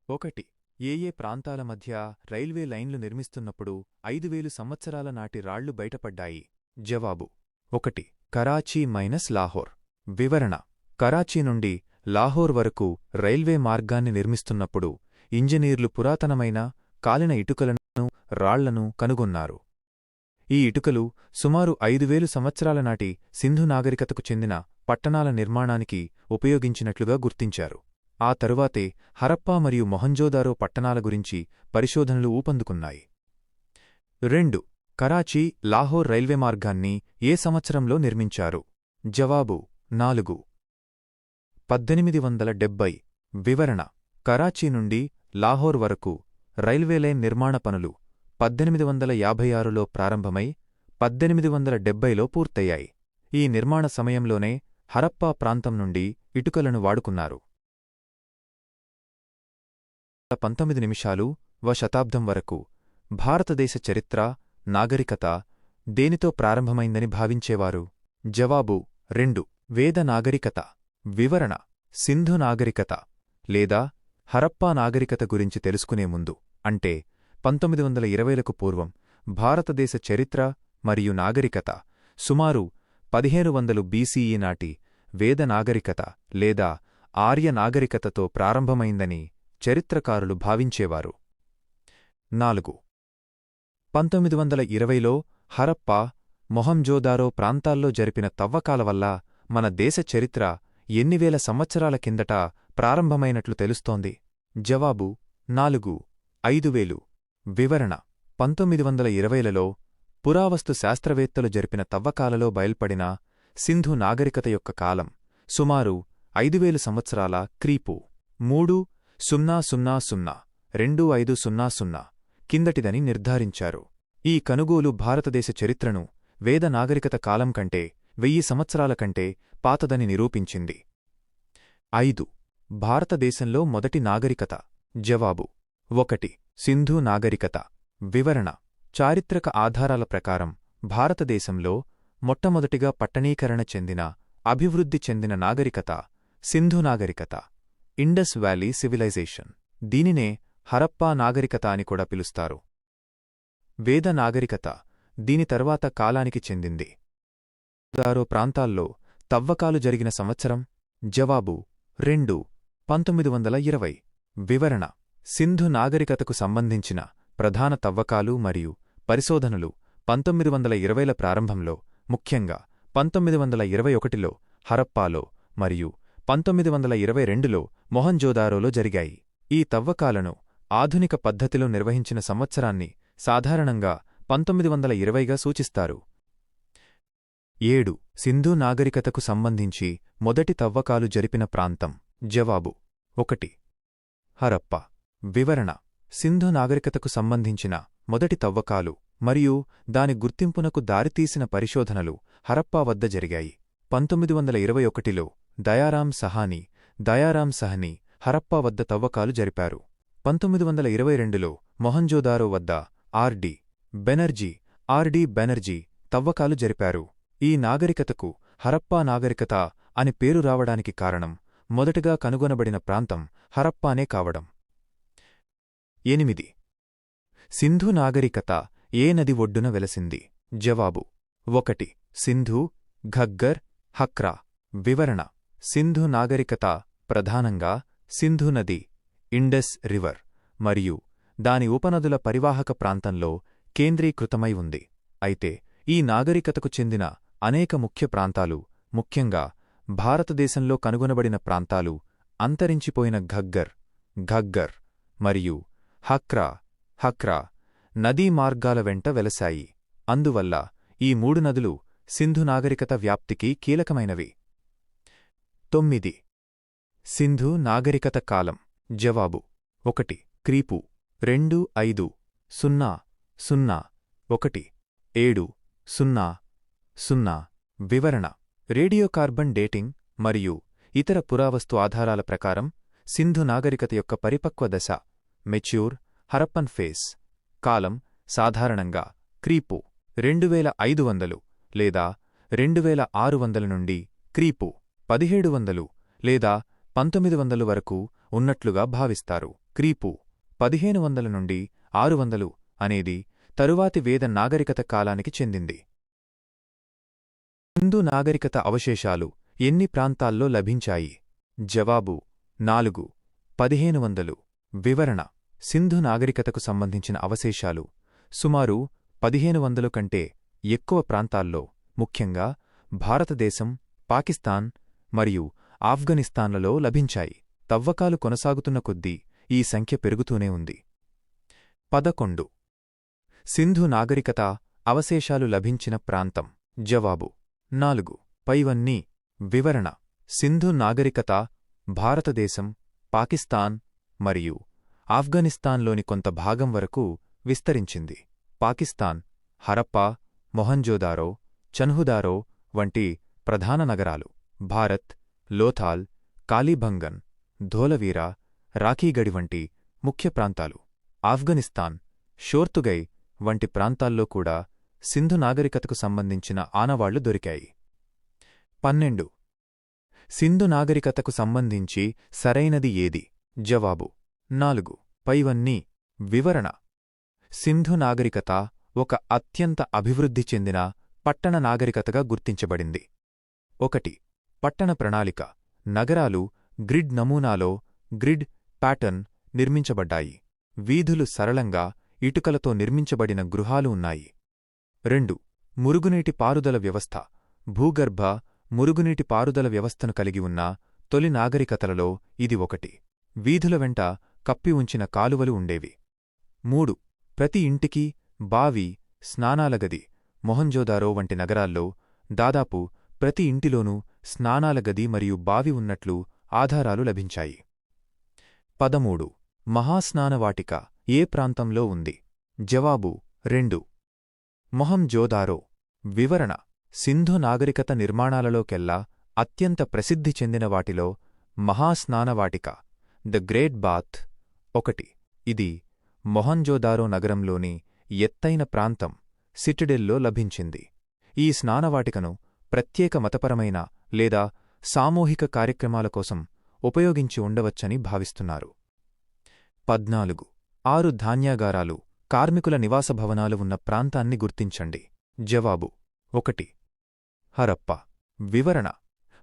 ఒకటి. ఏ ప్రాంతాల మధ్య రైల్వే లైన్లు నిర్మిస్తున్నప్పుడు 5000 సంవత్సరాల నాటి రాళ్లు బయటపడ్డాయి? జవాబు: 1. కరాచీ మైనస్ లాహోర్. వివరణ: కరాచీ నుండి లాహోర్ వరకు రైల్వే మార్గాన్ని నిర్మిస్తున్నప్పుడు ఇంజనీర్లు పురాతనమైన కాలిన ఇటుకలను, రాళ్లను కనుగొన్నారు. ఈ ఇటుకలు సుమారు 5000 సంవత్సరాల నాటి సింధు నాగరికతకు చెందిన పట్టణాల నిర్మాణానికి ఉపయోగించినట్లుగా గుర్తించారు. ఆ తరువాతే హరప్పా మరియు మొహంజోదారో పట్టణాల గురించి పరిశోధనలు ఊపందుకున్నాయి. 2. కరాచీ లాహోర్ రైల్వే మార్గాన్ని ఏ సంవత్సరంలో నిర్మించారు? జవాబు: 4. 1870. వివరణ: కరాచీ నుండి లాహోర్ వరకు రైల్వే లైన్ నిర్మాణ పనులు 1856లో ప్రారంభమై 1870లో పూర్తయ్యాయి. ఈ నిర్మాణ సమయంలోనే హరప్పా ప్రాంతం నుండి ఇటుకలను వాడుకున్నారు. 19వ శతాబ్దం వరకు భారతదేశ చరిత్ర, నాగరికత దేనితో ప్రారంభమైందని భావించేవారు? జవాబు: 2. వేద నాగరికత. వివరణ: సింధు నాగరికత లేదా హరప్పా నాగరికత గురించి తెలుసుకునే ముందు, అంటే 1920లకు పూర్వం భారతదేశ చరిత్ర మరియు నాగరికత సుమారు 1500 BCE నాటి వేద నాగరికత లేదా ఆర్య నాగరికతతో ప్రారంభమైందని చరిత్రకారులు భావించేవారు. 4. 1920లో హరప్పా, మొహంజోదారో ప్రాంతాల్లో జరిపిన తవ్వకాల వల్ల మన దేశ చరిత్ర ఎన్ని వేల సంవత్సరాల కిందట ప్రారంభమైనట్లు తెలుస్తోంది? జవాబు: 4. 5000. వివరణ: 1920లలో పురావస్తు శాస్త్రవేత్తలు జరిపిన తవ్వకాలలో బయల్పడిన సింధు నాగరికత యొక్క కాలం సుమారు 5000 సంవత్సరాల క్రీపు 3,000–2500 కిందటిదని నిర్ధారించారు. ఈ కనుగోలు భారతదేశ చరిత్రను వేద నాగరికత కాలం కంటే 1000 సంవత్సరాల కంటే పాతదని నిరూపించింది. 5. భారతదేశంలో మొదటి నాగరికత. జవాబు: 1. సింధు నాగరికత. వివరణ: చారిత్రక ఆధారాల ప్రకారం భారతదేశంలో మొట్టమొదటిగా పట్టణీకరణ చెందిన, అభివృద్ధి చెందిన నాగరికత సింధు నాగరికత, ఇండస్ వ్యాలీ సివిలైజేషన్. దీనినే హరప్పా నాగరికత అని కూడా పిలుస్తారు. వేద నాగరికత దీని తర్వాత కాలానికి చెందింది. దారో ప్రాంతాల్లో తవ్వకాలు జరిగిన సంవత్సరం? జవాబు: 2. 1920. వివరణ: సింధు నాగరికతకు సంబంధించిన ప్రధాన తవ్వకాలు మరియు పరిశోధనలు 1920ల ప్రారంభంలో, ముఖ్యంగా 1921లో హరప్పాలో మరియు 1922లో మొహంజోదారోలో జరిగాయి. ఈ తవ్వకాలను ఆధునిక పద్ధతిలో నిర్వహించిన సంవత్సరాన్ని సాధారణంగా 1920గా సూచిస్తారు. 7. సింధు నాగరికతకు సంబంధించి మొదటి తవ్వకాలు జరిపిన ప్రాంతం. జవాబు: 1. హరప్పా. వివరణ: సింధు నాగరికతకు సంబంధించిన మొదటి తవ్వకాలు మరియు దాని గుర్తింపునకు దారితీసిన పరిశోధనలు హరప్పా వద్ద జరిగాయి. 1921లో దయారాం సహనీ హరప్పా వద్ద తవ్వకాలు జరిపారు. 1922లో మొహంజోదారో వద్ద ఆర్.డి. బెనర్జీ తవ్వకాలు జరిపారు. ఈ నాగరికతకు హరప్పా నాగరికత అని పేరు రావడానికి కారణం మొదటగా కనుగొనబడిన ప్రాంతం హరప్పానే కావడం. 8. సింధు నాగరికత ఏ నది ఒడ్డున వెలసింది? జవాబు: 1. సింధు, ఘగ్గర్, హక్రా. వివరణ: సింధు నాగరికత ప్రధానంగా సింధు నది, ఇండస్ రివర్ మరియు దాని ఉపనదుల పరివాహక ప్రాంతంలో కేంద్రీకృతమై ఉంది. అయితే ఈ నాగరికతకు చెందిన అనేక ముఖ్య ప్రాంతాలు, ముఖ్యంగా భారతదేశంలో కనుగొనబడిన ప్రాంతాలు అంతరించిపోయిన ఘగ్గర్ మరియు హక్రా నదీ మార్గాల వెంట వెలసాయి. అందువల్ల ఈ 3 నదులు సింధు నాగరికత వ్యాప్తికి కీలకమైనవి. 9. సింధు నాగరికత కాలం. జవాబు: 1. క్రీపు 2500–1700. వివరణ: రేడియోకార్బన్ డేటింగ్ మరియు ఇతర పురావస్తు ఆధారాల ప్రకారం సింధు నాగరికత యొక్క పరిపక్వ దశ మెచ్యూర్ హరప్పన్ ఫేస్ కాలం సాధారణంగా క్రీపు 2500 లేదా 2600 నుండి క్రీపు 1700 లేదా 1900 వరకు ఉన్నట్లుగా భావిస్తారు. క్రీపు 1500 నుండి 600 అనేది తరువాతి వేద నాగరికత కాలానికి చెందింది. సింధు నాగరికత అవశేషాలు ఎన్ని ప్రాంతాల్లో లభించాయి? జవాబు 4. 1500. వివరణ: సింధు నాగరికతకు సంబంధించిన అవశేషాలు సుమారు 1500 కంటే ఎక్కువ ప్రాంతాల్లో, ముఖ్యంగా భారతదేశం, పాకిస్తాన్ మరియు ఆఫ్ఘనిస్తాన్లలో లభించాయి. తవ్వకాలు కొనసాగుతున్న కొద్దీ ఈ సంఖ్య పెరుగుతూనే ఉంది. 11. సింధు నాగరికత అవశేషాలు లభించిన ప్రాంతం. జవాబు 4. పైవన్నీ. వివరణ: సింధు నాగరికత భారతదేశం, పాకిస్తాన్ మరియు ఆఫ్ఘనిస్తాన్లోని కొంత భాగం వరకు విస్తరించింది. పాకిస్తాన్ హరప్పా, మొహంజోదారో, చన్హుదారో వంటి ప్రధాన నగరాలు. భారత్ లోథాల్, కాలీబంగన్, ధోలవీరా, రాఖీగఢి వంటి ముఖ్య ప్రాంతాలు. ఆఫ్ఘనిస్తాన్ షోర్తుగై వంటి ప్రాంతాల్లో కూడా సింధు నాగరికతకు సంబంధించిన ఆనవాళ్లు దొరికాయి. 12. సింధు నాగరికతకు సంబంధించి సరైనది ఏది? జవాబు 4. పైవన్నీ. వివరణ: సింధు నాగరికత ఒక అత్యంత అభివృద్ధి చెందిన పట్టణ నాగరికతగా గుర్తించబడింది. 1. పట్టణ ప్రణాళిక. నగరాలు గ్రిడ్ నమూనాలో గ్రిడ్ ప్యాటర్న్ నిర్మించబడ్డాయి. వీధులు సరళంగా ఇటుకలతో నిర్మించబడిన గృహాలు ఉన్నాయి. 2. మురుగునీటి పారుదల వ్యవస్థ. భూగర్భ మురుగునీటి పారుదల వ్యవస్థను కలిగి ఉన్న తొలి నాగరికతలలో ఇది ఒకటి. వీధుల వెంట కప్పి ఉంచిన కాలువలు ఉండేవి. 3. ప్రతి ఇంటికి బావి, స్నానాలగది. మొహంజోదారో వంటి నగరాల్లో దాదాపు ప్రతి ఇంటిలోనూ స్నానాలగది మరియు బావి ఉన్నట్లు ఆధారాలు లభించాయి. 13. మహాస్నానవాటిక ఏ ప్రాంతంలో ఉంది? జవాబు 2. మొహంజోదారో. వివరణ: సింధు నాగరికత నిర్మాణాలలోకెల్లా అత్యంత ప్రసిద్ధి చెందిన వాటిలో మహాస్నానవాటిక ద గ్రేట్ బాత్ ఒకటి. ఇది మొహంజోదారో నగరంలోని ఎత్తైన ప్రాంతం సిటిడెల్లో లభించింది. ఈ స్నానవాటికను ప్రత్యేక మతపరమైన లేదా సామూహిక కార్యక్రమాల కోసం ఉపయోగించి ఉండవచ్చని భావిస్తున్నారు. 14. 6 ధాన్యాగారాలు, కార్మికుల నివాస భవనాలు ఉన్న ప్రాంతాన్ని గుర్తించండి. జవాబు 1. హరప్పా. వివరణ: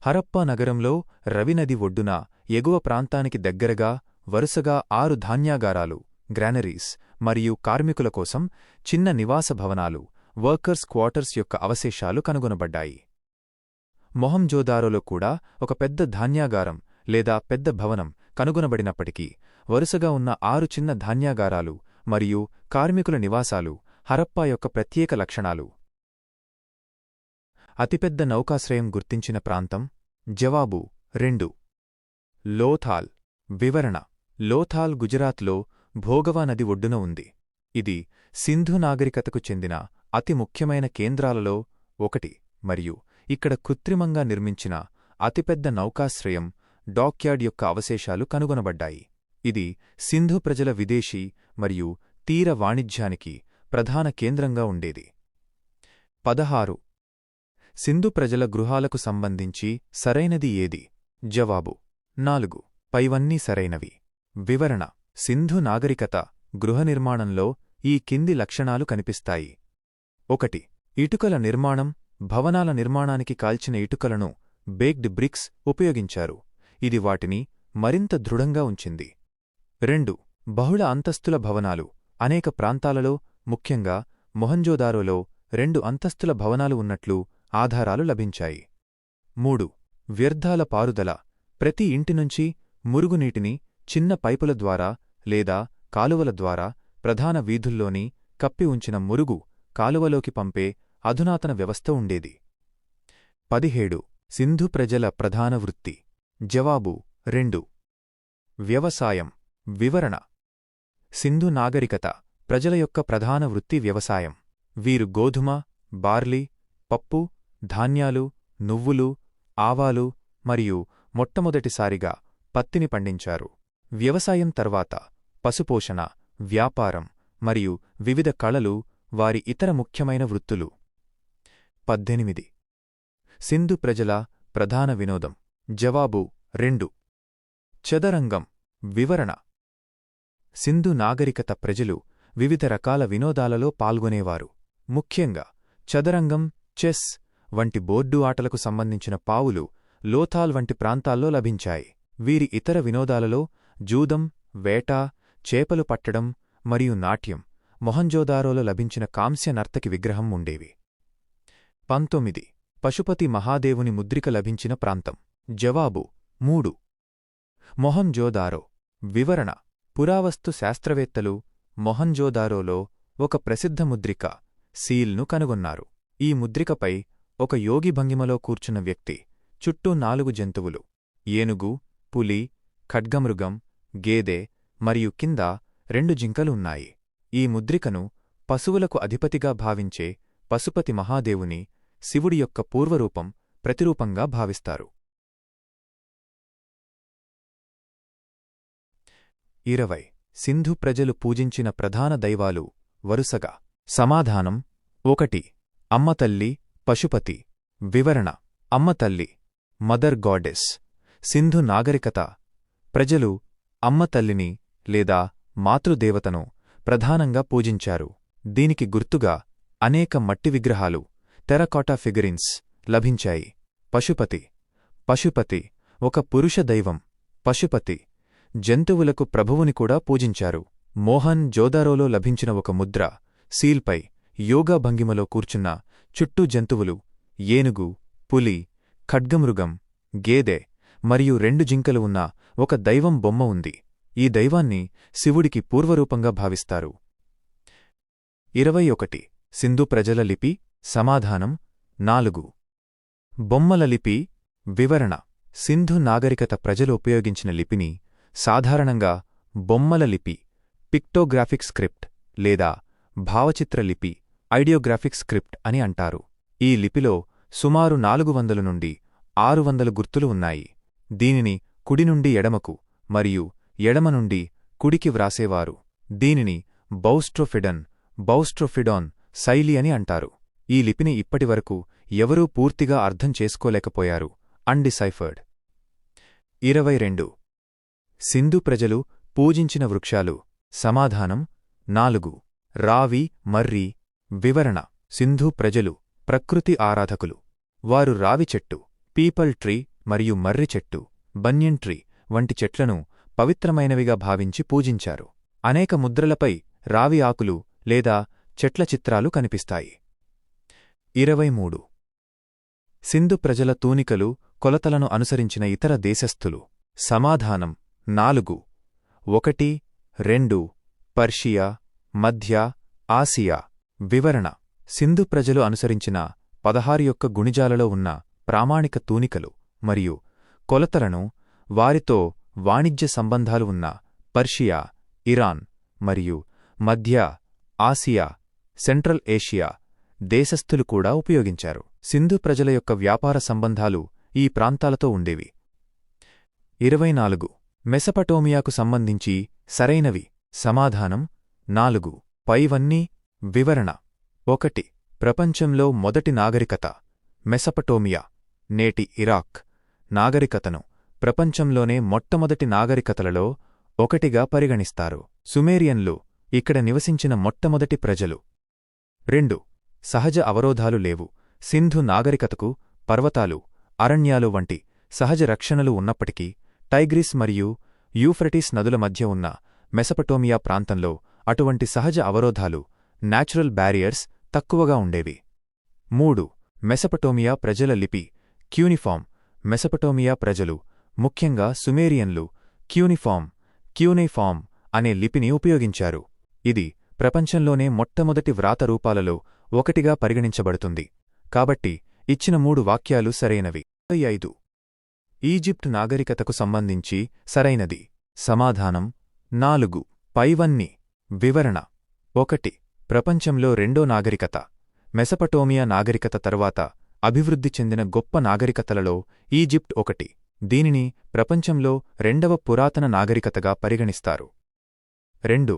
హరప్పా నగరంలో రవినది ఒడ్డున ఎగువ ప్రాంతానికి దగ్గరగా వరుసగా 6 ధాన్యాగారాలు, గ్రానరీస్ మరియు కార్మికుల కోసం చిన్న నివాస భవనాలు, వర్కర్స్ క్వార్టర్స్ యొక్క అవశేషాలు కనుగొనబడ్డాయి. మొహంజోదారోలో కూడా ఒక పెద్ద ధాన్యాగారం లేదా పెద్ద భవనం కనుగొనబడినప్పటికీ వరుసగా ఉన్న 6 చిన్న ధాన్యాగారాలు మరియు కార్మికుల నివాసాలు హరప్పా యొక్క ప్రత్యేక లక్షణాలు. అతిపెద్ద నౌకాశ్రయం గుర్తించిన ప్రాంతం. జవాబు 2. లోథాల్. వివరణ: లోథాల్ గుజరాత్లో భోగవా నది ఒడ్డున ఉంది. ఇది సింధు నాగరికతకు చెందిన అతి ముఖ్యమైన కేంద్రాలలో ఒకటి మరియు ఇక్కడ కృత్రిమంగా నిర్మించిన అతిపెద్ద నౌకాశ్రయం డాక్యార్డ్ యొక్క అవశేషాలు కనుగొనబడ్డాయి. ఇది సింధు ప్రజల విదేశీ మరియు తీర వాణిజ్యానికి ప్రధాన కేంద్రంగా ఉండేది. 16. సింధు ప్రజల గృహాలకు సంబంధించి సరైనది ఏది? జవాబు 4. పైవన్నీ సరైనవి. వివరణ: సింధు నాగరికత గృహ నిర్మాణంలో ఈ కింది లక్షణాలు కనిపిస్తాయి. 1. ఇటుకల నిర్మాణం. భవనాల నిర్మాణానికి కాల్చిన ఇటుకలను బేక్డ్ బ్రిక్స్ ఉపయోగించారు. ఇది వాటిని మరింత దృఢంగా ఉంచింది. 2. బహుళ అంతస్తుల భవనాలు. అనేక ప్రాంతాలలో, ముఖ్యంగా మొహంజోదారోలో 2 అంతస్తుల భవనాలు ఉన్నట్లు ఆధారాలు లభించాయి. 3. వ్యర్థాల పారుదల. ప్రతి ఇంటినుంచి మురుగునీటిని చిన్న పైపుల ద్వారా లేదా కాలువల ద్వారా ప్రధాన వీధుల్లోని కప్పి ఉంచిన మురుగు కాలువలోకి పంపే అధునాతన వ్యవస్థ ఉండేది. 17. సింధు ప్రజల ప్రధాన వృత్తి. జవాబు 2. వ్యవసాయం. వివరణ: సింధు నాగరికత ప్రజల యొక్క ప్రధాన వృత్తి వ్యవసాయం. వీరు గోధుమ, బార్లీ, పప్పు, ధాన్యాలు, నువ్వులు, ఆవాలు మరియు మొట్టమొదటిసారిగా పత్తిని పండించారు. వ్యవసాయం తర్వాత పశుపోషణ, వ్యాపారం మరియు వివిధ కళలు వారి ఇతర ముఖ్యమైన వృత్తులు. 18. సింధు ప్రజల ప్రధాన వినోదం. జవాబు 2. చదరంగం. వివరణ: సింధు నాగరికత ప్రజలు వివిధ రకాల వినోదాలలో పాల్గొనేవారు. ముఖ్యంగా చదరంగం, చెస్ వంటి బోర్డు ఆటలకు సంబంధించిన పావులు లోథాల్ వంటి ప్రాంతాల్లో లభించాయి. వీరి ఇతర వినోదాలలో జూదం, వేట, చేపలు పట్టడం మరియు నాట్యం మొహంజోదారోలో లభించిన కాంస్య నర్తకి విగ్రహం ఉండేవి. 19. పశుపతి మహాదేవుని ముద్రిక లభించిన ప్రాంతం. జవాబు 3. మొహంజోదారో. వివరణ: పురావస్తు శాస్త్రవేత్తలు మొహంజోదారోలో ఒక ప్రసిద్ధ ముద్రిక సీల్ను కనుగొన్నారు. ఈ ముద్రికపై ఒక యోగి భంగిమలో కూర్చున్న వ్యక్తి చుట్టూ 4 జంతువులు ఏనుగు, పులి, ఖడ్గమృగం, గేదె మరియు కింద 2 జింకలు ఉన్నాయి. ఈ ముద్రికను పశువులకు అధిపతిగా భావించే పశుపతి మహాదేవుని, శివుడి యొక్క పూర్వరూపం, ప్రతిరూపంగా భావిస్తారు. 20. సింధు ప్రజలు పూజించిన ప్రధాన దైవాలు వరుసగా. సమాధానం: 1. అమ్మతల్లి, పశుపతి. వివరణ: అమ్మతల్లి, మదర్ గాడెస్. సింధు నాగరికత ప్రజలు అమ్మతల్లిని లేదా మాతృదేవతను ప్రధానంగా పూజించారు. దీనికి గుర్తుగా అనేక మట్టి విగ్రహాలు, టెరకోటా ఫిగరిన్స్ లభించాయి. పశుపతి. పశుపతి ఒక పురుష దైవం. పశుపతి జంతువులకు ప్రభువుని కూడా పూజించారు. మోహన్ జోదారోలో లభించిన ఒక ముద్ర సీల్పై యోగా భంగిమలో కూర్చున్న చుట్టూ జంతువులు ఏనుగు, పులి, ఖడ్గమృగం, గేదె మరియు 2 జింకలు ఉన్న ఒక దైవం బొమ్మ ఉంది. ఈ దైవాన్ని శివుడికి పూర్వరూపంగా భావిస్తారు. 21. సింధు ప్రజల లిపి. సమాధానం: 4. బొమ్మల లిపి. వివరణ: సింధు నాగరికత ప్రజలు ఉపయోగించిన లిపిని సాధారణంగా బొమ్మల లిపి, పిక్టోగ్రాఫిక్ స్క్రిప్ట్ లేదా భావచిత్ర లిపి, ఐడియోగ్రాఫిక్ స్క్రిప్ట్ అని అంటారు. ఈ లిపిలో సుమారు 400 నుండి 600 గుర్తులు ఉన్నాయి. దీనిని కుడి నుండి ఎడమకు మరియు ఎడమ నుండి కుడికి వ్రాసేవారు. దీనిని బౌస్ట్రోఫిడాన్ శైలి అని అంటారు. ఈ లిపిని ఇప్పటివరకు ఎవరూ పూర్తిగా అర్థం చేసుకోలేకపోయారు. అన్డిసైఫర్డ్. 22. సింధు ప్రజలు పూజించిన వృక్షాలు. సమాధానం: 4. రావి, మర్రి. వివరణ: సింధు ప్రజలు ప్రకృతి ఆరాధకులు. వారు రావి చెట్టు, పీపల్ ట్రీ మరియు మర్రి చెట్టు, బన్యన్ ట్రీ వంటి చెట్లను పవిత్రమైనవిగా భావించి పూజించారు. అనేక ముద్రలపై రావి ఆకులు లేదా చెట్ల చిత్రాలు కనిపిస్తాయి. 23. సింధు ప్రజల తూనికలు, కొలతలను అనుసరించిన ఇతర దేశస్థులు. సమాధానం: 4. 1, 2 పర్షియా, మధ్య ఆసియా. వివరణ: సింధు ప్రజలు అనుసరించిన 16 యొక్క గుణిజాలలో ఉన్న ప్రామాణిక తూనికలు మరియు కొలతలను వారితో వాణిజ్య సంబంధాలు ఉన్న పర్షియా, ఇరాన్ మరియు మధ్య ఆసియా, సెంట్రల్ ఏషియా దేశస్థులు కూడా ఉపయోగించారు. సింధు ప్రజల యొక్క వ్యాపార సంబంధాలు ఈ ప్రాంతాలతో ఉండేవి. 24. మెసపటోమియాకు సంబంధించి సరైనవి. సమాధానం: 4. పైవన్నీ. వివరణ: 1. ప్రపంచంలో మొదటి నాగరికత మెసపటోమియా, నేటి ఇరాక్ నాగరికతను ప్రపంచంలోనే మొట్టమొదటి నాగరికతలలో ఒకటిగా పరిగణిస్తారు. సుమేరియన్లు ఇక్కడ నివసించిన మొట్టమొదటి ప్రజలు. 2. సహజ అవరోధాలు లేవు. సింధు నాగరికతకు పర్వతాలు, అరణ్యాలు వంటి సహజ రక్షణలు ఉన్నప్పటికీ టైగ్రిస్ మరియు యూఫ్రటీస్ నదుల మధ్య ఉన్న మెసపటోమియా ప్రాంతంలో అటువంటి సహజ అవరోధాలు, న్యాచురల్ బ్యారియర్స్ తక్కువగా ఉండేవి. 3. మెసపటోమియా ప్రజల లిపి క్యూనిఫామ్. మెసపటోమియా ప్రజలు, ముఖ్యంగా సుమేరియన్లు, క్యూనైఫామ్ అనే లిపిని ఉపయోగించారు. ఇది ప్రపంచంలోనే మొట్టమొదటి వ్రాత రూపాలలో ఒకటిగా పరిగణించబడుతుంది. కాబట్టి ఇచ్చిన 3 వాక్యాలు సరైనవి. 25. ఈజిప్ట్ నాగరికతకు సంబంధించి సరైనది. సమాధానం: 4. పైవన్నీ. వివరణ: 1. ప్రపంచంలో రెండో నాగరికత మెసపటోమియా నాగరికత తరువాత అభివృద్ధి చెందిన గొప్ప నాగరికతలలో ఈజిప్ట్ ఒకటి. దీనిని ప్రపంచంలో రెండవ పురాతన నాగరికతగా పరిగణిస్తారు. 2.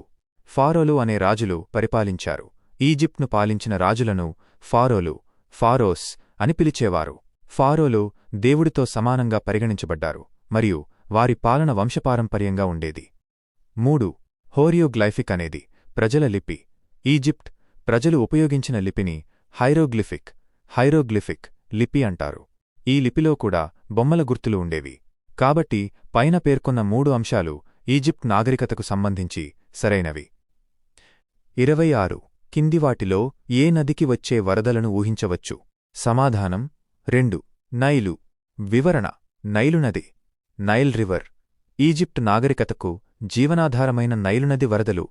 ఫారోలు అనే రాజులు పరిపాలించారు. ఈజిప్ట్ను పాలించిన రాజులను ఫారోస్ అని పిలిచేవారు. ఫారోలు దేవుడితో సమానంగా పరిగణించబడ్డారు మరియు వారి పాలన వంశపారంపర్యంగా ఉండేది. 3. హోరియోగ్లైఫిక్ అనేది ప్రజల లిపి. ఈజిప్ట్ ప్రజలు ఉపయోగించిన లిపిని హైరోగ్లిఫిక్ లిపి అంటారు. ఈ లిపిలో కూడా బొమ్మల గుర్తులు ఉండేవి. కాబట్టి పైన పేర్కొన్న 3 అంశాలు ఈజిప్ట్ నాగరికతకు సంబంధించి సరైనవి. 26. కిందివాటిలో ఏ నదికి వచ్చే వరదలను ఊహించవచ్చు? సమాధానం 2. నైలు. వివరణ: నైలు నది, నైల్ రివర్. ఈజిప్ట్ నాగరికతకు జీవనాధారమైన నైలు నది వరదలు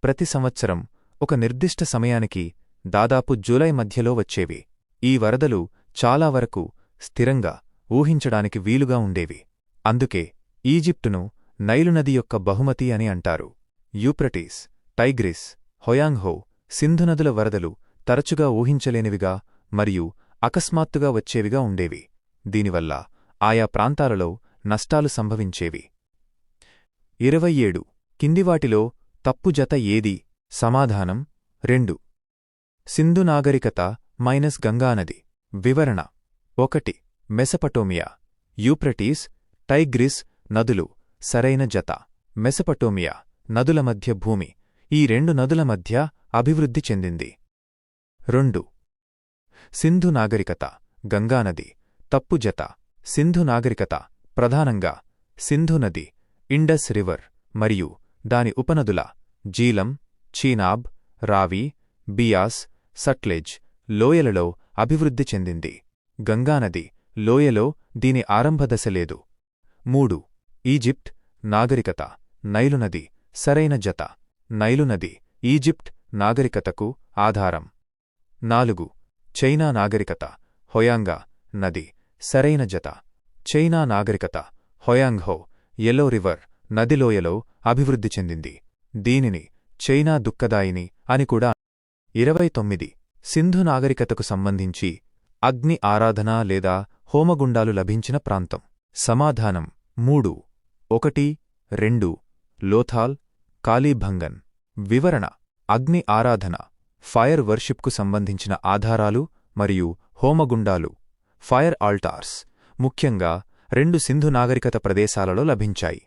ప్రతి సంవత్సరం ఒక నిర్దిష్ట సమయానికి దాదాపు జూలై మధ్యలో వచ్చేవి. ఈ వరదలు చాలా వరకు స్థిరంగా ఊహించడానికి వీలుగా ఉండేవి. అందుకే ఈజిప్టును నైలు నది యొక్క బహుమతి అని అంటారు. యూప్రటీస్, టైగ్రిస్, హొయాంగ్హో, సింధు నదుల వరదలు తరచుగా ఊహించలేనివిగా మరియు అకస్మాత్తుగా వచ్చేవిగా ఉండేవి. దీనివల్ల ఆయా ప్రాంతాలలో నష్టాలు సంభవించేవి. 27. కిందివాటిలో తప్పు జత ఏది? సమాధానం 2. సింధు నాగరికత మైనస్ గంగానది. వివరణ: 1. మెసపటోమియా, యూప్రటీస్, టైగ్రిస్ నదులు సరైన జత. మెసపటోమియా నదుల మధ్య భూమి ఈ 2 నదుల మధ్య అభివృద్ధి చెందింది. 2. సింధు నాగరికత గంగానది తప్పు జత. సింధు నాగరికత ప్రధానంగా సింధు నది, ఇండస్ రివర్ మరియు దాని ఉపనదుల జీలం, చీనాబ్, రావి, బియాస్, సట్లెజ్ లోయలలో అభివృద్ధి చెందింది. గంగానది లోయలో దీని ఆరంభదశ లేదు. 3. ఈజిప్ట్ నాగరికత నైలునది సరైన జత. నైలునది ఈజిప్ట్ నాగరికతకు ఆధారం. 4. చైనా నాగరికత హొయాంగా నది సరైన జత. చైనా నాగరికత హొయాంగ్హో ఎల్లో రివర్ నదిలోయలో అభివృద్ధి చెందింది. దీనిని చైనా దుఃఖదాయిని అని కూడా. 29. సింధు నాగరికతకు సంబంధించి అగ్ని ఆరాధన లేదా హోమగుండాలు లభించిన ప్రాంతం. సమాధానం 3. 1, 2 లోథాల్, కాలీబంగన్. వివరణ: అగ్ని ఆరాధన ఫైర్ వర్షిప్కు సంబంధించిన ఆధారాలు మరియు హోమగుండాలు ఫైర్ ఆల్టార్స్ ముఖ్యంగా 2 సింధు నాగరికత ప్రదేశాలలో లభించాయి.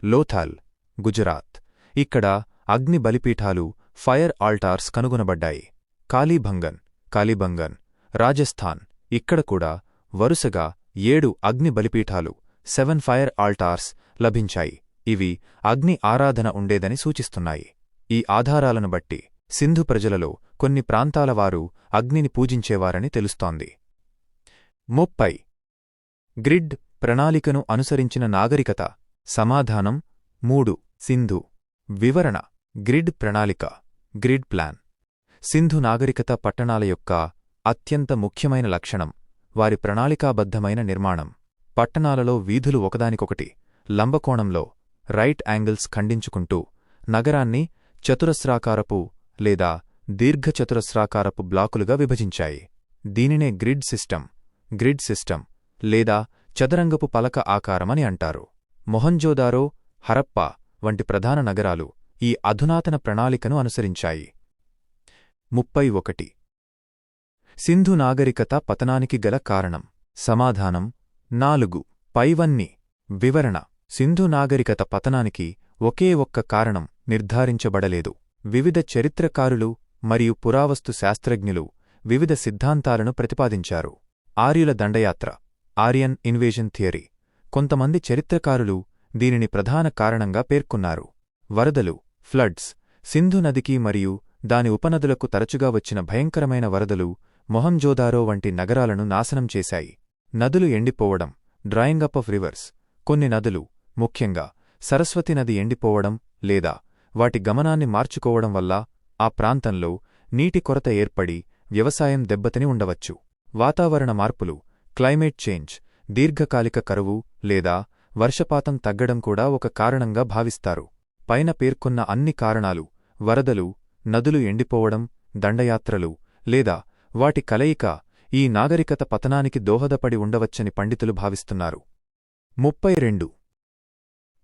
లోథాల్ గుజరాత్. ఇక్కడ అగ్ని బలిపీఠాలు ఫైర్ ఆల్టార్స్ కనుగొనబడ్డాయి. కాలీబంగన్ రాజస్థాన్. ఇక్కడ కూడా వరుసగా 7 అగ్ని బలిపీఠాలు 7 ఫైర్ ఆల్టార్స్ లభించాయి. ఇవి అగ్ని ఆరాధన ఉండేదని సూచిస్తున్నాయి. ఈ ఆధారాలను బట్టి సింధు ప్రజలలో కొన్ని ప్రాంతాలవారు అగ్నిని పూజించేవారని తెలుస్తోంది. 30. గ్రిడ్ ప్రణాళికను అనుసరించిన నాగరికత. సమాధానం 3. సింధు. వివరణ: గ్రిడ్ ప్రణాళిక గ్రిడ్ ప్లాన్ సింధు నాగరికత పట్టణాల యొక్క అత్యంత ముఖ్యమైన లక్షణం వారి ప్రణాళికాబద్ధమైన నిర్మాణం. పట్టణాలలో వీధులు ఒకదానికొకటి లంబకోణంలో రైట్ యాంగిల్స్ ఖండించుకుంటూ నగరాన్ని చతురస్రాకారపు లేదా దీర్ఘచతురస్రాకారపు బ్లాకులుగా విభజించాయి. దీనినే గ్రిడ్ సిస్టమ్ లేదా చదరంగపు పలక ఆకారమని అంటారు. మొహంజోదారో, హరప్పా వంటి ప్రధాన నగరాలు ఈ అధునాతన ప్రణాళికను అనుసరించాయి. 31. సింధు నాగరికత పతనానికి గల కారణం. సమాధానం 4. పైవన్నీ. వివరణ: సింధు నాగరికత పతనానికి ఒకే ఒక్క కారణం నిర్ధారించబడలేదు. వివిధ చరిత్రకారులు మరియు పురావస్తు శాస్త్రజ్ఞులు వివిధ సిద్ధాంతాలను ప్రతిపాదించారు. ఆర్యుల దండయాత్ర ఆరియన్ ఇన్వేజన్ థియరీ. కొంతమంది చరిత్రకారులు దీనిని ప్రధాన కారణంగా పేర్కొన్నారు. వరదలు ఫ్లడ్స్ సింధు నదికి మరియు దాని ఉపనదులకు తరచుగా వచ్చిన భయంకరమైన వరదలు మొహంజోదారో వంటి నగరాలను నాశనం చేశాయి. నదులు ఎండిపోవడం డ్రాయింగ్ అప్ ఆఫ్ రివర్స్. కొన్ని నదులు, ముఖ్యంగా సరస్వతి నది ఎండిపోవడం లేదా వాటి గమనాన్ని మార్చుకోవడం వల్ల ఆ ప్రాంతంలో నీటి కొరత ఏర్పడి వ్యవసాయం దెబ్బతిని ఉండవచ్చు. వాతావరణ మార్పులు క్లైమేట్ చేంజ్ దీర్ఘకాలిక కరువు లేదా వర్షపాతం తగ్గడం కూడా ఒక కారణంగా భావిస్తారు. పైన పేర్కొన్న అన్ని కారణాలు వరదలు, నదులు ఎండిపోవడం, దండయాత్రలు లేదా వాటి కలయిక ఈ నాగరికత పతనానికి దోహదపడి ఉండవచ్చని పండితులు భావిస్తున్నారు. 32.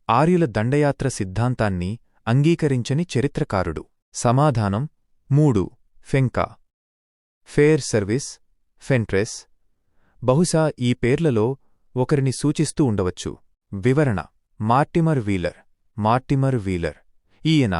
ఆర్యుల దండయాత్ర సిద్ధాంతాన్ని అంగీకరించని చరిత్రకారుడు. సమాధానం 3. ఫెంకా. ఫేర్ సర్వీస్, ఫెంట్రెస్. బహుశా ఈ పేర్లలో ఒకరిని సూచిస్తూ ఉండవచ్చు. వివరణ: మార్టిమర్ వీలర్. ఈయన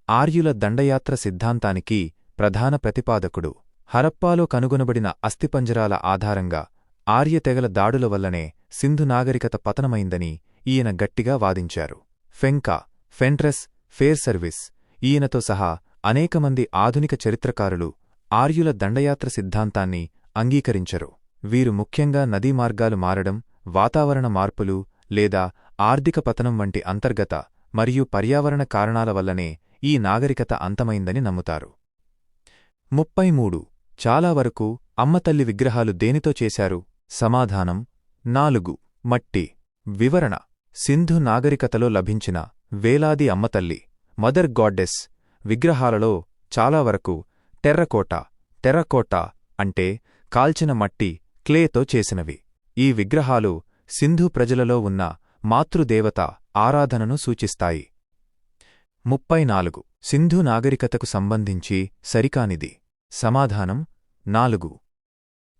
ఆర్యుల దండయాత్ర సిద్ధాంతానికి ప్రధాన ప్రతిపాదకుడు. హరప్పాలో కనుగొనబడిన అస్థిపంజరాల ఆధారంగా ఆర్య తెగల దాడుల వల్లనే సింధు నాగరికత పతనమైందని ఈయన గట్టిగా వాదించారు. ఫెంకా, ఫెంట్రెస్, ఫేర్ సర్వీస్, ఈయనతో సహా అనేకమంది ఆధునిక చరిత్రకారులు ఆర్యుల దండయాత్ర సిద్ధాంతాన్ని అంగీకరించరు. వీరు ముఖ్యంగా నదీ మార్గాలు మారడం, వాతావరణ మార్పులు లేదా ఆర్థిక పతనం వంటి అంతర్గత మరియు పర్యావరణ కారణాల వల్లనే ఈ నాగరికత అంతమైందని నమ్ముతారు. 33. చాలా వరకు అమ్మతల్లి విగ్రహాలు దేనితో చేశారు? సమాధానం 4. మట్టి. వివరణ: సింధు నాగరికతలో లభించిన వేలాది అమ్మతల్లి మదర్ గాడ్డెస్ విగ్రహాలలో చాలా వరకు టెర్రకోటా అంటే కాల్చిన మట్టి, క్లేతో చేసినవి. ఈ విగ్రహాలు సింధు ప్రజలలో ఉన్న మాతృదేవత ఆరాధనను సూచిస్తాయి. 34. సింధు నాగరికతకు సంబంధించి సరికానిది. సమాధానం 4.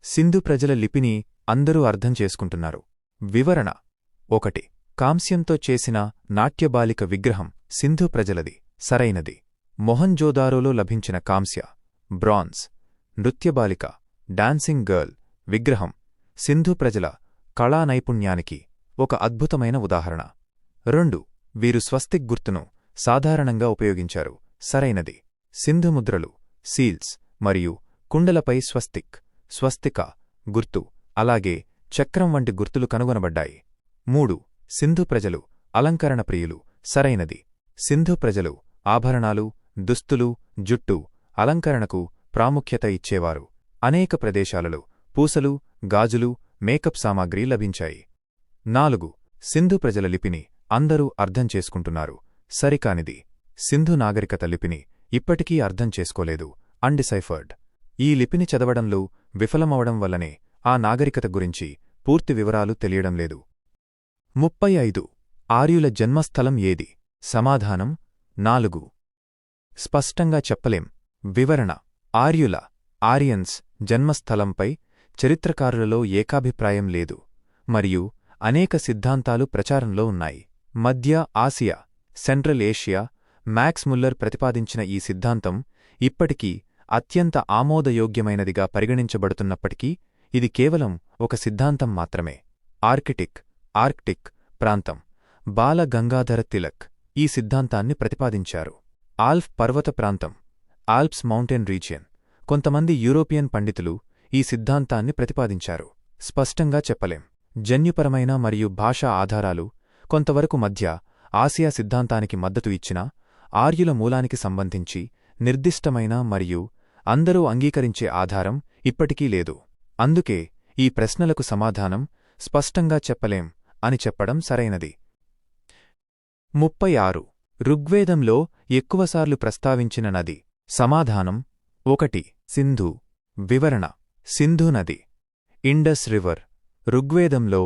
సింధు ప్రజల లిపిని అందరూ అర్థం చేసుకుంటున్నారు. వివరణ: 1. కాంస్యంతో చేసిన నాట్యబాలిక విగ్రహం సింధు ప్రజలది, సరైనది. మొహంజోదారోలో లభించిన కాంస్య, బ్రాంజ్, నృత్యబాలిక, డాన్సింగ్ గర్ల్ విగ్రహం సింధు ప్రజల కళా నైపుణ్యానికి ఒక అద్భుతమైన ఉదాహరణ. 2. వీరు స్వస్తిక్ గుర్తును సాధారణంగా ఉపయోగించారు, సరైనది. సింధు ముద్రలు, సీల్స్ మరియు కుండలపై స్వస్తిక గుర్తు, అలాగే చక్రం వంటి గుర్తులు కనుగొనబడ్డాయి. 3. సింధు ప్రజలు అలంకరణ ప్రియులు, సరైనది. సింధు ప్రజలు ఆభరణాలు, దుస్తులు, జుట్టు అలంకరణకు ప్రాముఖ్యత ఇచ్చేవారు. అనేక ప్రదేశాలలో పూసలు, గాజులు, మేకప్ సామాగ్రి లభించాయి. 4. సింధు ప్రజల లిపిని అందరూ అర్థం చేసుకుంటున్నారు, సరికానిది. సింధు నాగరికత లిపిని ఇప్పటికీ అర్థం చేసుకోలేదు, అన్డిసైఫర్డ్. ఈ లిపిని చదవడంలో విఫలమవడం వల్లనే ఆ నాగరికత గురించి పూర్తి వివరాలు తెలియడం లేదు. 35. ఆర్యుల జన్మస్థలం ఏది? సమాధానం 4. స్పష్టంగా చెప్పలేం. వివరణ: ఆర్యన్స్ జన్మస్థలంపై చరిత్రకారులలో ఏకాభిప్రాయం లేదు, మరియు అనేక సిద్ధాంతాలు ప్రచారంలో ఉన్నాయి. మధ్య Asia, central Asia max Muller ప్రతిపాదించిన ఈ సిద్ధాంతం ఇప్పటికీ అత్యంత ఆమోదయోగ్యమైనదిగా పరిగణించబడుతున్నప్పటికీ ఇది కేవలం ఒక సిద్ధాంతం మాత్రమే. ఆర్కిటిక్ ప్రాంతం బాల గంగాధర తిలక్ ఈ సిద్ధాంతాన్ని ప్రతిపాదించారు. ఆల్ప్ పర్వత ప్రాంతం, ఆల్ప్స్ మౌంటైన్ రీజియన్ కొంతమంది యూరోపియన్ పండితులు ఈ సిద్ధాంతాన్ని ప్రతిపాదించారు. స్పష్టంగా చెప్పలేం. జన్యుపరమైన మరియు భాషా ఆధారాలు కొంతవరకు మధ్య ఆసియా సిద్ధాంతానికి మద్దతు ఇచ్చినా ఆర్యుల మూలానికి సంబంధించి నిర్దిష్టమైన మరియు అందరూ అంగీకరించే ఆధారం ఇప్పటికీ లేదు. అందుకే ఈ ప్రశ్నలకు సమాధానం స్పష్టంగా చెప్పలేం అని చెప్పడం సరైనది. 36. ఋగ్వేదంలో ఎక్కువసార్లు ప్రస్తావించిన నది. సమాధానం 1. సింధు. వివరణ: సింధు నది, ఇండస్ రివర్ ఋగ్వేదంలో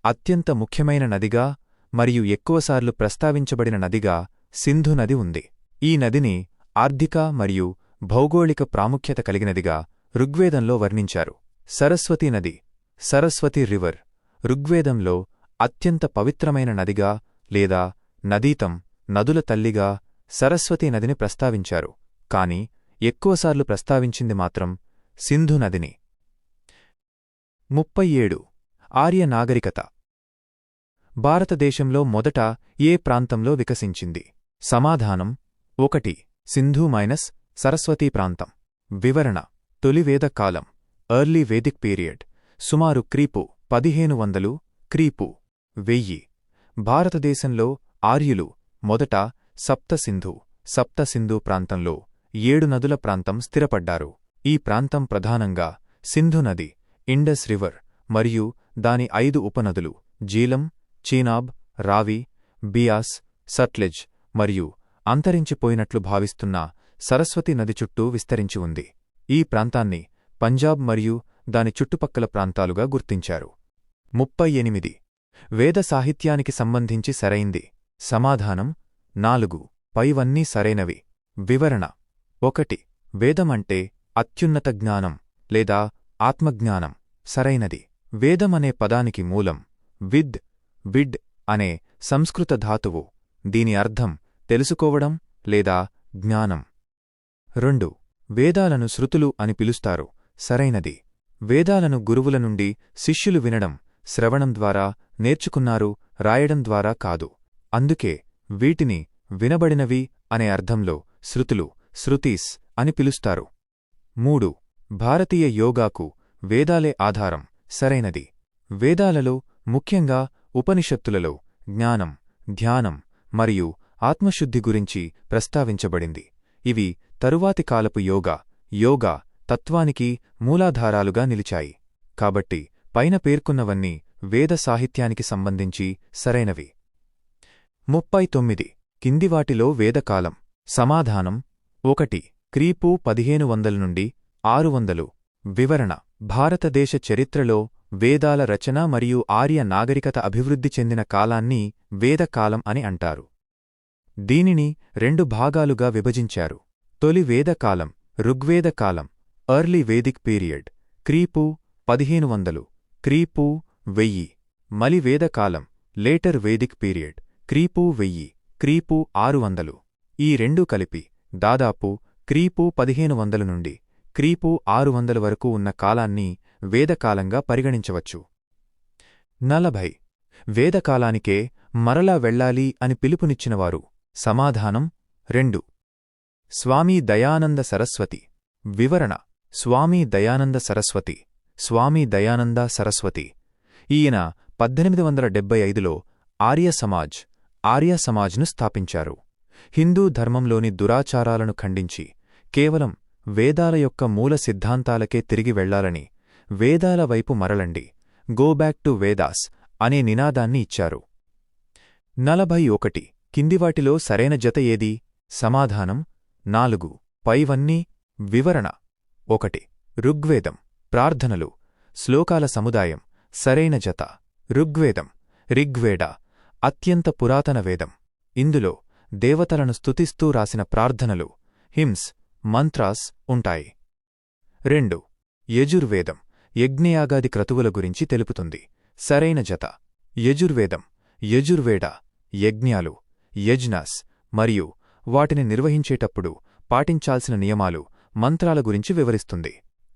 అత్యంత ముఖ్యమైన నదిగా మరియు ఎక్కువసార్లు ప్రస్తావించబడిన నదిగా సింధు నది ఉంది. ఈ నదిని ఆర్థిక మరియు భౌగోళిక ప్రాముఖ్యత కలిగినదిగా ఋగ్వేదంలో వర్ణించారు. సరస్వతీ నది, సరస్వతి రివర్ ఋగ్వేదంలో అత్యంత పవిత్రమైన నదిగా లేదా నదీతం, నదుల తల్లిగా సరస్వతీ నదిని ప్రస్తావించారు, కాని ఎక్కువసార్లు ప్రస్తావించింది మాత్రం సింధు నదిని. 37. ఆర్య నాగరికత భారతదేశంలో మొదట ఏ ప్రాంతంలో వికసించింది? సమాధానం 1. సింధు - సరస్వతీ ప్రాంతం. వివరణ: తొలివేద కాలం, ఎర్లీ వేదిక్ పీరియడ్, సుమారు క్రీపు 1500 క్రీపు 1000. భారతదేశంలో ఆర్యులు మొదట సప్త సింధు ప్రాంతంలో 7 నదుల ప్రాంతం స్థిరపడ్డారు. ఈ ప్రాంతం ప్రధానంగా సింధు నది, ఇండస్ రివర్ మరియు దాని 5 ఉపనదులు జీలం, చీనాబ్, రావి, బియాస్, సట్లెజ్ మరియు అంతరించిపోయినట్లు భావిస్తున్న సరస్వతి నది చుట్టూ విస్తరించి ఉంది. ఈ ప్రాంతాన్ని పంజాబ్ మరియు దాని చుట్టుపక్కల ప్రాంతాలుగా గుర్తించారు. 38. వేద సాహిత్యానికి సంబంధించి సరైంది. సమాధానం 4. పైవన్నీ సరైనవి. వివరణ: 1. వేదమంటే అత్యున్నత జ్ఞానం లేదా ఆత్మజ్ఞానం, సరైనది. వేదమనే పదానికి మూలం విడ్ అనే సంస్కృత ధాతువు. దీని అర్థం తెలుసుకోవడం, లేదా జ్ఞానం. 2. వేదాలను శృతులు అని పిలుస్తారు. సరైనది. వేదాలను గురువుల నుండి శిష్యులు వినడం, శ్రవణం ద్వారా నేర్చుకున్నారు, రాయడం ద్వారా కాదు. అందుకే వీటిని వినబడినవి అనే అర్థంలో శృతులు, శృతీస్ అని పిలుస్తారు. 3. భారతీయ యోగాకు వేదాలే ఆధారం. సరైనది. వేదాలలో, ముఖ్యంగా ఉపనిషత్తులలో జ్ఞానం, ధ్యానం మరియు ఆత్మశుద్ధి గురించి ప్రస్తావించబడింది. ఇవి తరువాతి కాలపు యోగా తత్వానికి మూలాధారాలుగా నిలిచాయి. కాబట్టి పైన పేర్కొన్నవన్నీ వేద సాహిత్యానికి సంబంధించి సరైనవి. 39. కిందివాటిలో వేదకాలం. సమాధానం 1. క్రీపు 1500 నుండి 600. వివరణ: భారతదేశ చరిత్రలో వేదాల రచన మరియు ఆర్య నాగరికత అభివృద్ధి చెందిన కాలాన్ని వేదకాలం అని అంటారు. దీనిని 2 భాగాలుగా విభజించారు. తొలి వేదకాలం ఋగ్వేదకాలం, ఎర్లీ వేదిక్ పీరియడ్, క్రీపు 1500, క్రీపు 1000. మలి వేదకాలం లేటర్ వేదిక్ పీరియడ్, క్రీపు 1000, క్రీపు 600. ఈ రెండూ కలిపి దాదాపు క్రీపు 1500 నుండి క్రీపు 600 వరకు ఉన్న కాలాన్ని వేదకాలంగా పరిగణించవచ్చు. 40. వేదకాలానికే మరలా వెళ్లాలి అని పిలుపునిచ్చినవారు. సమాధానం 2. స్వామీ దయానంద సరస్వతి. వివరణ: స్వామీ దయానంద సరస్వతి, స్వామీ దయానంద సరస్వతి. ఈయన 1875లో ఆర్య సమాజ్ను స్థాపించారు. హిందూ ధర్మంలోని దురాచారాలను ఖండించి కేవలం వేదాల యొక్క మూల సిద్ధాంతాలకే తిరిగి వెళ్లాలని, వేదాల వైపు మరలండి, గో బ్యాక్ టు వేదాస్ అనే నినాదాన్ని ఇచ్చారు. 41. కిందివాటిలో సరైన జత ఏది? సమాధానం 4. పైవన్నీ. వివరణ: 1. ఋగ్వేదం, ప్రార్థనలు, శ్లోకాల సముదాయం. సరైన జత. ఋగ్వేదం, రిగ్వేద, అత్యంత పురాతన వేదం. ఇందులో దేవతలను స్తుతిస్తూ రాసిన ప్రార్థనలు, హిమ్స్, మంత్రాస్ ఉంటాయి. 2. యజుర్వేదం, యజ్ఞయాగాది క్రతువుల గురించి తెలుపుతుంది. సరైన జత. యజుర్వేదం, యజుర్వేద, యజ్ఞాలు, యజ్ఞాస్ మరియు వాటిని నిర్వహించేటప్పుడు పాటించాల్సిన నియమాలు, మంత్రాల గురించి వివరిస్తుంది.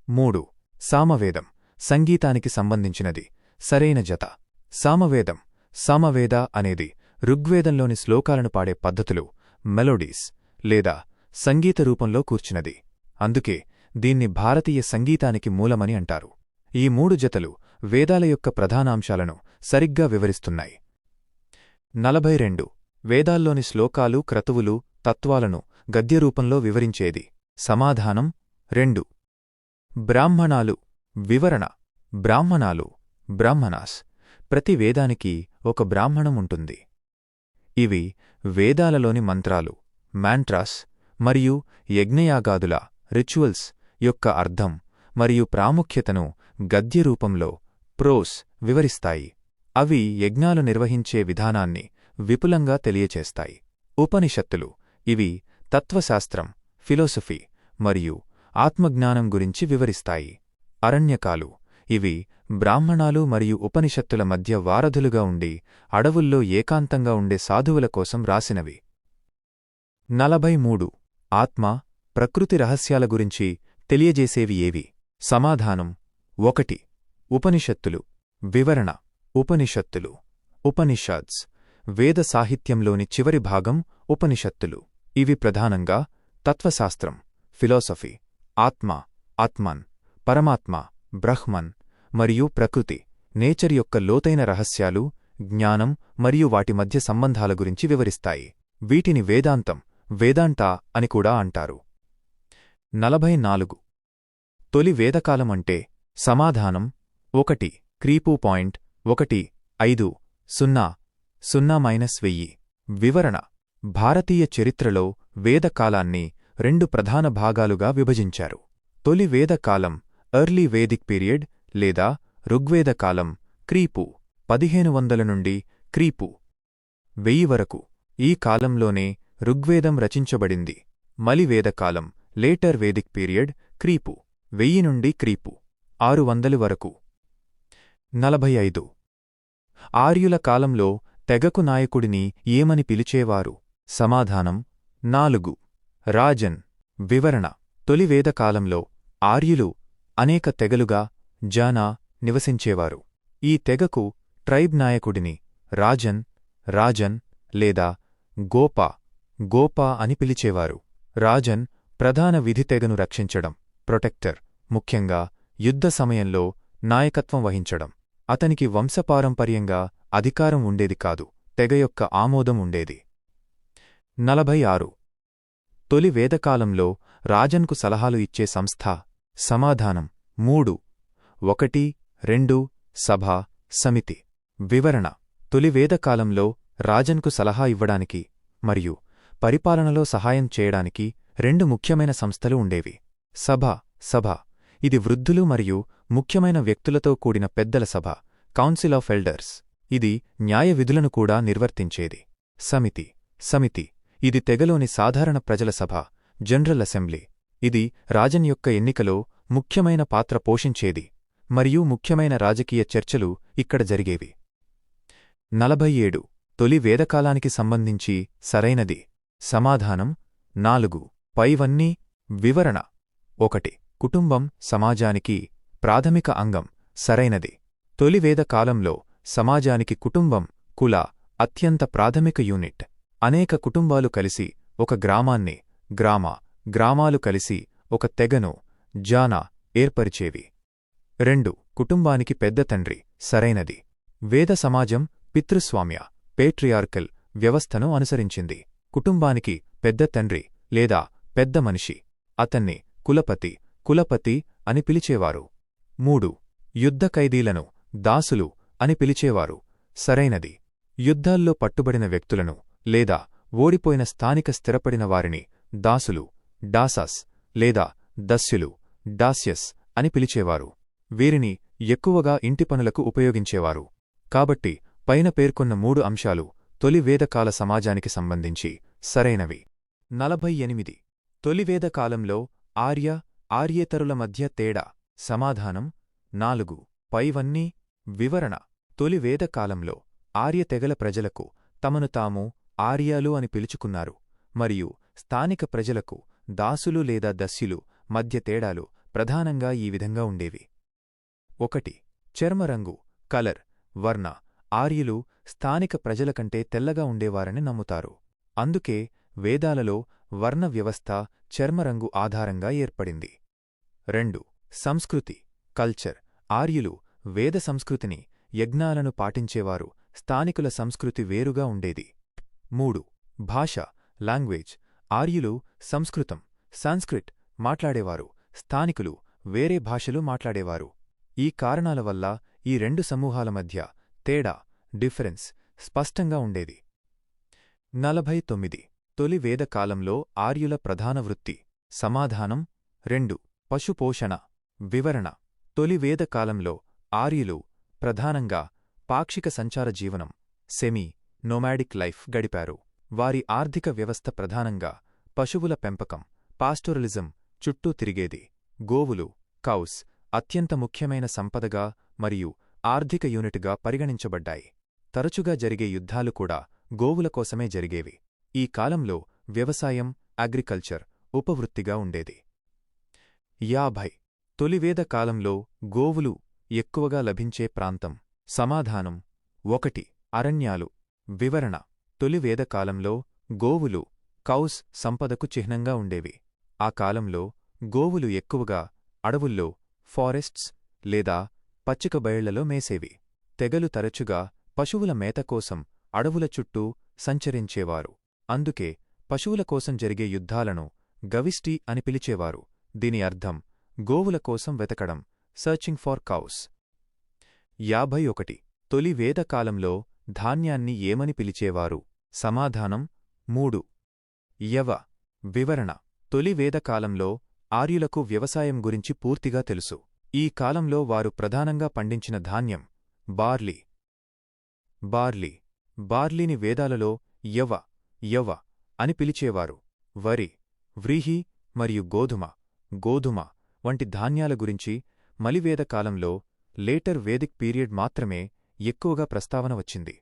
3. సామవేదం, సంగీతానికి సంబంధించినది. సరైన జత. సామవేదం, సామవేద అనేది ఋగ్వేదంలోని శ్లోకాలను పాడే పద్ధతులు, మెలోడీస్ లేదా సంగీత రూపంలో కూర్చున్నది. అందుకే దీన్ని భారతీయ సంగీతానికి మూలమని అంటారు. ఈ 3 జతలు వేదాల యొక్క ప్రధానాంశాలను సరిగ్గా వివరిస్తున్నాయి. 42. వేదాల్లోని శ్లోకాలు, క్రతువులు, తత్వాలను గద్యరూపంలో వివరించేది. సమాధానం 2. బ్రాహ్మణాలు. వివరణ: బ్రాహ్మణాలు, బ్రాహ్మణాస్. ప్రతి వేదానికి ఒక బ్రాహ్మణం ఉంటుంది. ఇవి వేదాలలోని మంత్రాలు, మ్యాంట్రాస్ మరియు యజ్ఞయాగాదుల రిచువల్స్ యొక్క అర్థం మరియు ప్రాముఖ్యతను గద్యరూపంలో ప్రోస్ వివరిస్తాయి. అవి యజ్ఞాలు నిర్వహించే విధానాన్ని విపులంగా తెలియచేస్తాయి. ఉపనిషత్తులు. ఇవి తత్వశాస్త్రం, ఫిలోసఫీ మరియు ఆత్మజ్ఞానం గురించి వివరిస్తాయి. అరణ్యకాలు. ఇవి బ్రాహ్మణాలు మరియు ఉపనిషత్తుల మధ్య వారధులుగా ఉండి అడవుల్లో ఏకాంతంగా ఉండే సాధువుల కోసం రాసినవి. 43. ఆత్మ, ప్రకృతి రహస్యాల గురించి తెలియజేసేవి ఏవి? సమాధానం 1. ఉపనిషత్తులు. వివరణ: ఉపనిషత్తులు, ఉపనిషద్స్, వేద సాహిత్యంలోని చివరి భాగం ఉపనిషత్తులు. ఇవి ప్రధానంగా తత్వశాస్త్రం, ఫిలాసఫీ, ఆత్మ, ఆత్మన్, పరమాత్మ, బ్రహ్మన్ మరియు ప్రకృతి, నేచర్ యొక్క లోతైన రహస్యాలు, జ్ఞానం మరియు వాటి మధ్య సంబంధాల గురించి వివరిస్తాయి. వీటిని వేదాంతం, వేదాంత అని కూడా అంటారు. 44. తొలి వేదకాలం అంటే? సమాధానం 1. క్రీపు 1.1500 -1000. వివరణ: భారతీయ చరిత్రలో వేదకాలాన్ని 2 ప్రధాన భాగాలుగా విభజించారు. తొలి వేదకాలం ఎర్లీ వేదిక్ పీరియడ్ లేదా ఋగ్వేదకాలం క్రీపు 1500 నుండి క్రీపు 1000 వరకు. ఈ కాలంలోనే ఋగ్వేదం రచించబడింది. మలి వేదకాలం లేటర్ వేదిక్ పీరియడ్ క్రీపు 1000 నుండి క్రీపు 600 వరకు. 45. ఆర్యుల కాలంలో తెగకు నాయకుడిని ఏమని పిలిచేవారు? సమాధానం 4. రాజన్. వివరణ. తొలి వేదకాలంలో ఆర్యులు అనేక తెగలుగా జానా నివసించేవారు. ఈ తెగకు ట్రైబ్ నాయకుడిని రాజన్, రాజన్ లేదా గోపా అని పిలిచేవారు. రాజన్ ప్రధాన విధి తెగను రక్షించడం, ప్రొటెక్టర్, ముఖ్యంగా యుద్ధ సమయంలో నాయకత్వం వహించడం. అతనికి వంశపారంపర్యంగా అధికారం ఉండేది కాదు, తెగ యొక్క ఆమోదం ఉండేది. 46. తొలి వేదకాలంలో రాజన్కు సలహాలు ఇచ్చే సంస్థ. సమాధానం 3. 1, 2 సభ, సమితి. వివరణ. తొలి వేదకాలంలో రాజన్కు సలహా ఇవ్వడానికి మరియు పరిపాలనలో సహాయం చేయడానికి 2 ముఖ్యమైన సంస్థలు ఉండేవి. సభ ఇది వృద్ధులు మరియు ముఖ్యమైన వ్యక్తులతో కూడిన పెద్దల సభ, కౌన్సిల్ ఆఫ్ ఎల్డర్స్. ఇది న్యాయ విధులను కూడా నిర్వర్తించేది. సమితి ఇది తెగలోని సాధారణ ప్రజల సభ, జనరల్ అసెంబ్లీ. ఇది రాజన్ యొక్క ఎన్నికలో ముఖ్యమైన పాత్ర పోషించేది మరియు ముఖ్యమైన రాజకీయ చర్చలు ఇక్కడ జరిగేవి. 47. తొలి వేదకాలానికి సంబంధించి సరైనది. సమాధానం 4. పైవన్నీ. వివరణ. 1. కుటుంబం సమాజానికి ప్రాథమిక అంగం. సరైనది. తొలి వేదకాలంలో సమాజానికి కుటుంబం, కుల అత్యంత ప్రాథమిక యూనిట్. అనేక కుటుంబాలు కలిసి ఒక గ్రామాన్ని, గ్రామాలు కలిసి ఒక తెగను, జానా ఏర్పరిచేవి. 2. కుటుంబానికి పెద్ద తండ్రి. సరైనది. వేద సమాజం పితృస్వామ్య, పేట్రియార్కల్ వ్యవస్థను అనుసరించింది. కుటుంబానికి పెద్ద తండ్రి లేదా పెద్ద మనిషి, అతన్ని కులపతి అని పిలిచేవారు. 3. యుద్ధ ఖైదీలను దాసులు అని పిలిచేవారు. సరైనది. యుద్ధాల్లో పట్టుబడిన వ్యక్తులను లేదా ఓడిపోయిన స్థానిక స్థిరపడిన వారిని దాసులు, డాసాస్ లేదా దస్యులు, డాస్యస్ అని పిలిచేవారు. వీరిని ఎక్కువగా ఇంటి పనులకు ఉపయోగించేవారు. కాబట్టి పైన పేర్కొన్న 3 అంశాలు తొలి వేదకాల సమాజానికి సంబంధించి సరైనవి. 48. తొలి వేదకాలంలో ఆర్యేతరుల మధ్య తేడా. సమాధానం 4. పైవన్నీ. వివరణ. తొలి వేదకాలంలో ఆర్య తెగల ప్రజలకు తమను తాము ఆర్యాలు అని పిలుచుకున్నారు మరియు స్థానిక ప్రజలకు దాసులు లేదా దస్యులు మధ్య తేడాలు ప్రధానంగా ఈ విధంగా ఉండేవి. 1. చర్మరంగు, కలర్, వర్ణ. ఆర్యులు స్థానిక ప్రజల కంటే తెల్లగా ఉండేవారని నమ్ముతారు. అందుకే వేదాలలో వర్ణ వ్యవస్థ చర్మరంగు ఆధారంగా ఏర్పడింది. 2. సంస్కృతి, కల్చర్. ఆర్యులు వేద సంస్కృతిని, యజ్ఞాలను పాటించేవారు. స్థానికుల సంస్కృతి వేరుగా ఉండేది. 3. భాష, లాంగ్వేజ్. ఆర్యులు సంస్కృతం, సాంస్క్రిట్ మాట్లాడేవారు. స్థానికులు వేరే భాషలు మాట్లాడేవారు. ఈ కారణాల వల్ల ఈ 2 సమూహాల మధ్య తేడా, డిఫరెన్స్ స్పష్టంగా ఉండేది. 49. తొలి వేదకాలంలో ఆర్యుల ప్రధాన వృత్తి. సమాధానం 2. పశుపోషణ. వివరణ. తొలి వేదకాలంలో ఆర్యులు ప్రధానంగా పాక్షిక సంచార జీవనం, నోమాడిక్ లైఫ్ గడిపారు. వారి ఆర్థిక వ్యవస్థ ప్రధానంగా పశువుల పెంపకం, పాస్టోరలిజం చుట్టూ తిరిగేది. గోవులు, కౌస్ అత్యంత ముఖ్యమైన సంపదగా మరియు ఆర్థిక యూనిట్గా పరిగణించబడ్డాయి. తరచుగా జరిగే యుద్ధాలు కూడా గోవుల కోసమే జరిగేవి. ఈ కాలంలో వ్యవసాయం, అగ్రికల్చర్ ఉపవృత్తిగా ఉండేది. 50. తొలివేద కాలంలో గోవులు ఎక్కువగా లభించే ప్రాంతం. సమాధానం 1. అరణ్యాలు. వివరణ. తొలివేద కాలంలో గోవులు, కౌస్ సంపదకు చిహ్నంగా ఉండేవి. ఆ కాలంలో గోవులు ఎక్కువగా అడవుల్లో, ఫారెస్ట్స్ లేదా పచ్చిక బయళ్లలో మేసేవి. తెగలు తరచుగా పశువుల మేత కోసం అడవుల చుట్టూ సంచరించేవారు. అందుకే పశువుల కోసం జరిగే యుద్ధాలను గవిష్టి అని పిలిచేవారు. దీని అర్థం గోవుల కోసం వెతకడం, సర్చింగ్ ఫార్ కౌస్. 51. తొలి వేదకాలంలో ధాన్యాన్ని ఏమని పిలిచేవారు? సమాధానం 3. యవ. వివరణ. తొలి వేదకాలంలో ఆర్యులకు వ్యవసాయం గురించి పూర్తిగా తెలుసు. ఈ కాలంలో వారు ప్రధానంగా పండించిన ధాన్యం బార్లీని వేదాలలో యవ అని పిలిచేవారు. వరి, వ్రీహి మరియు గోధుమ వంటి ధాన్యాల గురించి మలివేద కాలంలో, లేటర్ వేదిక్ పీరియడ్ మాత్రమే ఎక్కువగా ప్రస్తావన వచ్చింది.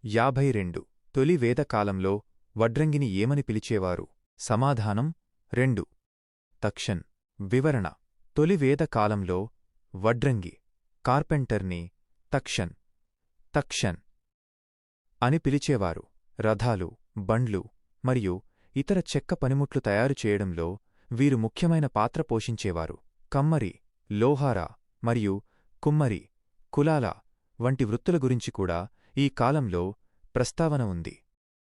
52. తొలి వేదకాలంలో వడ్రంగిని ఏమని పిలిచేవారు? సమాధానం 2. తక్షన్. వివరణ: తొలి వేద కాలంలో వడ్రంగి, కార్పెంటర్ని తక్షన్ అని పిలిచేవారు. రథాలు, బండ్లు మరియు ఇతర చెక్క పనిముట్లు తయారు చేయడంలో వీరు ముఖ్యమైన పాత్ర పోషించేవారు. కమ్మరి, లోహార మరియు కుమ్మరి, కులాల వంటి వృత్తుల గురించి కూడా ఈ కాలంలో ప్రస్తావన ఉంది.